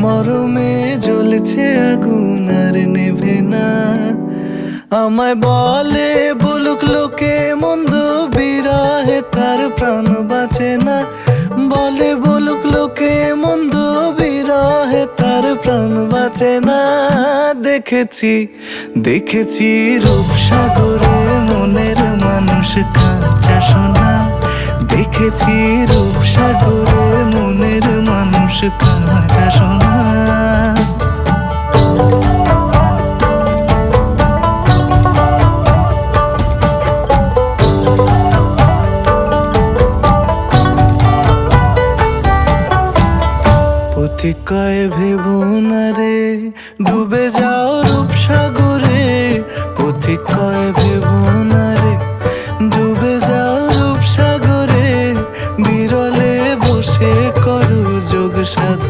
মরমে জ্বলছে আগুন আর নেভে না। আমায় বলে বলুক লোকে মন্দ, বিরহে তার প্রাণ বাঁচে না। বলে বলুক লোকে মন্দ, বিরহে তার প্রাণ বাঁচে না। দেখেছি দেখেছি রূপসাগরে মনের মানুষ কাঁচা সোনা। দেখেছি রূপসাগরে মনের মানুষ কাঁচা সোনা। পথিক কয় ভেবো না রে, ডুবে যাও রূপসাগরে। পথিক কয় ভেবো না